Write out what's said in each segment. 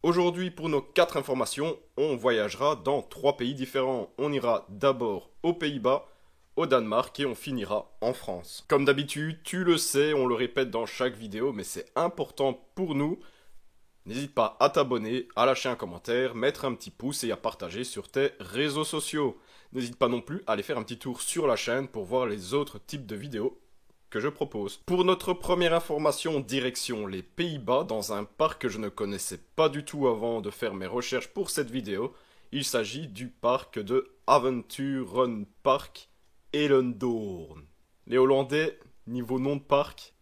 Aujourd'hui, pour nos 4 informations, on voyagera dans 3 pays différents. On ira d'abord aux Pays-Bas, au Danemark et on finira en France. Comme d'habitude, tu le sais, on le répète dans chaque vidéo, mais c'est important pour nous. N'hésite pas à t'abonner, à lâcher un commentaire, mettre un petit pouce et à partager sur tes réseaux sociaux. N'hésite pas non plus à aller faire un petit tour sur la chaîne pour voir les autres types de vidéos que je propose. Pour notre première information, direction les Pays-Bas, dans un parc que je ne connaissais pas du tout avant de faire mes recherches pour cette vidéo. Il s'agit du parc de Aventurenpark Elendoorn. Les Hollandais, niveau nom de parc.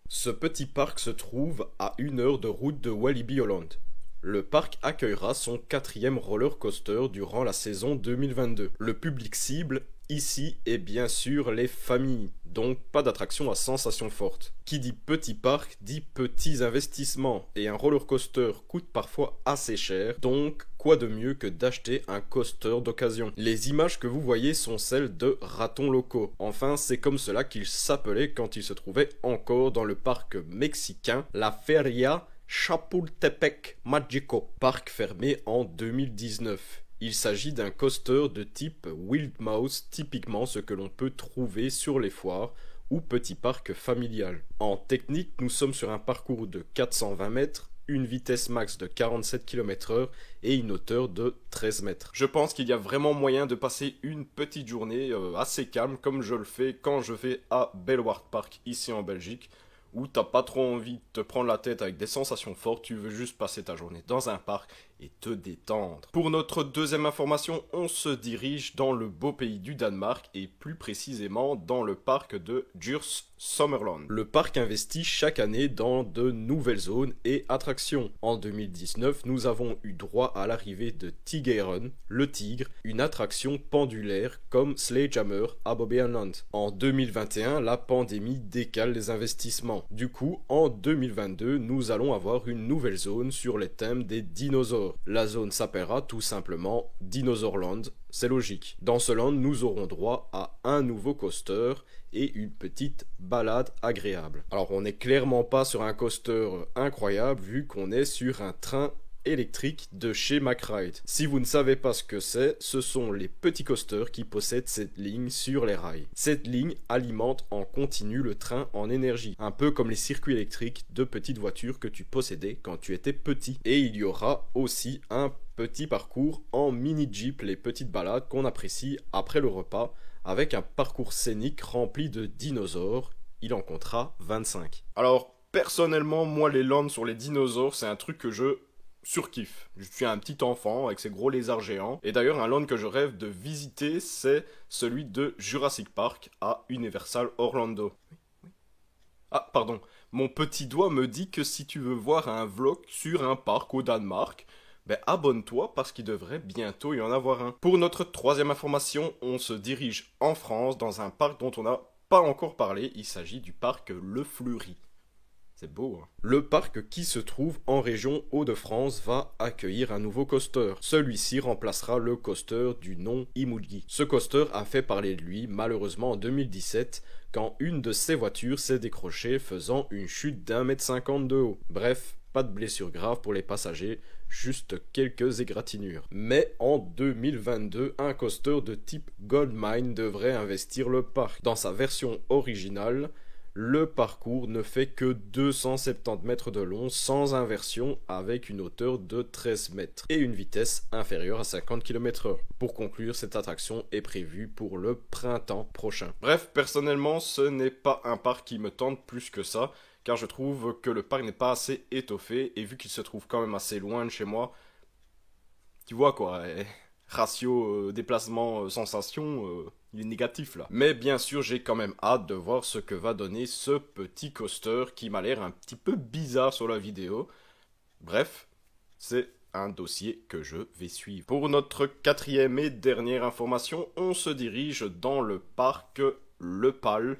Ce petit parc se trouve à 1 heure de route de Walibi Holland. Le parc accueillera son 4e roller coaster durant la saison 2022. Le public cible ici est bien sûr les familles, donc pas d'attraction à sensations fortes. Qui dit petit parc dit petits investissements, et un roller coaster coûte parfois assez cher, donc quoi de mieux que d'acheter un coaster d'occasion. Les images que vous voyez sont celles de ratons locaux. Enfin, c'est comme cela qu'ils s'appelaient quand ils se trouvaient encore dans le parc mexicain, la Feria Chapultepec Magico, parc fermé en 2019. Il s'agit d'un coaster de type Wild Mouse, typiquement ce que l'on peut trouver sur les foires ou petit parc familial. En technique, nous sommes sur un parcours de 420 mètres, une vitesse max de 47 km/h et une hauteur de 13 mètres. Je pense qu'il y a vraiment moyen de passer une petite journée assez calme, comme je le fais quand je vais à Belwaard Park ici en Belgique, où t'as pas trop envie de te prendre la tête avec des sensations fortes, tu veux juste passer ta journée dans un parc et te détendre. Pour notre deuxième information, on se dirige dans le beau pays du Danemark et plus précisément dans le parc de Djurs Sommerland. Le parc investit chaque année dans de nouvelles zones et attractions. En 2019, nous avons eu droit à l'arrivée de Tigeren, le tigre, une attraction pendulaire comme Sledgehammer à Bobbejaanland. En 2021, la pandémie décale les investissements. Du coup, en 2022, nous allons avoir une nouvelle zone sur les thèmes des dinosaures. La zone s'appellera tout simplement Dinosaurland, c'est logique. Dans ce land, nous aurons droit à un nouveau coaster et une petite balade agréable. Alors on n'est clairement pas sur un coaster incroyable vu qu'on est sur un train électrique de chez McRide. Si vous ne savez pas ce que c'est, ce sont les petits coasters qui possèdent cette ligne sur les rails. Cette ligne alimente en continu le train en énergie, un peu comme les circuits électriques de petites voitures que tu possédais quand tu étais petit. Et il y aura aussi un petit parcours en mini-jeep, les petites balades qu'on apprécie après le repas, avec un parcours scénique rempli de dinosaures. Il en comptera 25. Alors, personnellement, moi les landes sur les dinosaures, c'est un truc que je surkiffe. Je suis un petit enfant avec ces gros lézards géants. Et d'ailleurs, un land que je rêve de visiter, c'est celui de Jurassic Park à Universal Orlando. Ah, pardon. Mon petit doigt me dit que si tu veux voir un vlog sur un parc au Danemark, ben abonne-toi parce qu'il devrait bientôt y en avoir un. Pour notre troisième information, on se dirige en France dans un parc dont on n'a pas encore parlé. Il s'agit du parc Le Fleury. C'est beau, hein. Le parc qui se trouve en région Hauts-de-France va accueillir un nouveau coaster. Celui-ci remplacera le coaster du nom Imulgi. Ce coaster a fait parler de lui malheureusement en 2017 quand une de ses voitures s'est décrochée faisant une chute d'1,50 m de haut. Bref, pas de blessures graves pour les passagers, juste quelques égratignures. Mais en 2022, un coaster de type Goldmine devrait investir le parc. Dans sa version originale, le parcours ne fait que 270 mètres de long sans inversion avec une hauteur de 13 mètres et une vitesse inférieure à 50 km/h. Pour conclure, cette attraction est prévue pour le printemps prochain. Bref, personnellement, ce n'est pas un parc qui me tente plus que ça, car je trouve que le parc n'est pas assez étoffé et vu qu'il se trouve quand même assez loin de chez moi, tu vois quoi, ratio déplacement sensation, il est négatif là. Mais bien sûr, j'ai quand même hâte de voir ce que va donner ce petit coaster qui m'a l'air un petit peu bizarre sur la vidéo. Bref, c'est un dossier que je vais suivre. Pour notre quatrième et dernière information, on se dirige dans le parc Le Pal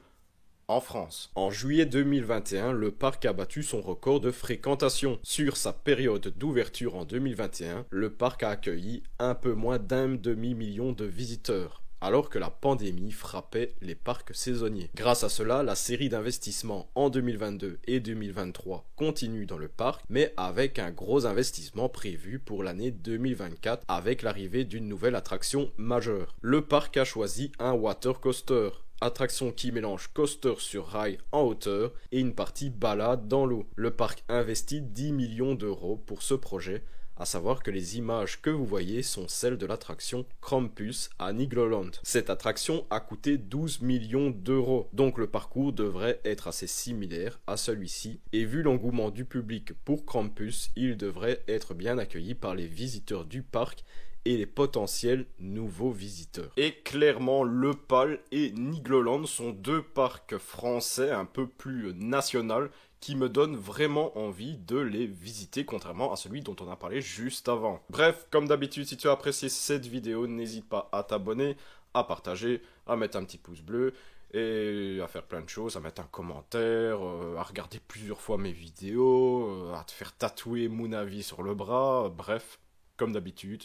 en France. En juillet 2021, le parc a battu son record de fréquentation. Sur sa période d'ouverture en 2021, le parc a accueilli un peu moins d'1,5 million de visiteurs. alors que la pandémie frappait les parcs saisonniers. Grâce à cela, la série d'investissements en 2022 et 2023 continue dans le parc, mais avec un gros investissement prévu pour l'année 2024 avec l'arrivée d'une nouvelle attraction majeure. Le parc a choisi un water coaster, attraction qui mélange coaster sur rail en hauteur et une partie balade dans l'eau. Le parc investit 10 millions d'euros pour ce projet, à savoir que les images que vous voyez sont celles de l'attraction Krampus à Nigloland. Cette attraction a coûté 12 millions d'euros, donc le parcours devrait être assez similaire à celui-ci, et vu l'engouement du public pour Krampus, il devrait être bien accueilli par les visiteurs du parc et les potentiels nouveaux visiteurs. Et clairement, Le Pal et Nigloland sont deux parcs français un peu plus nationaux qui me donnent vraiment envie de les visiter, contrairement à celui dont on a parlé juste avant. Bref, comme d'habitude, si tu as apprécié cette vidéo, n'hésite pas à t'abonner, à partager, à mettre un petit pouce bleu, et à faire plein de choses, à mettre un commentaire, à regarder plusieurs fois mes vidéos, à te faire tatouer mon avis sur le bras, bref, comme d'habitude.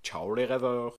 Ciao les rêveurs!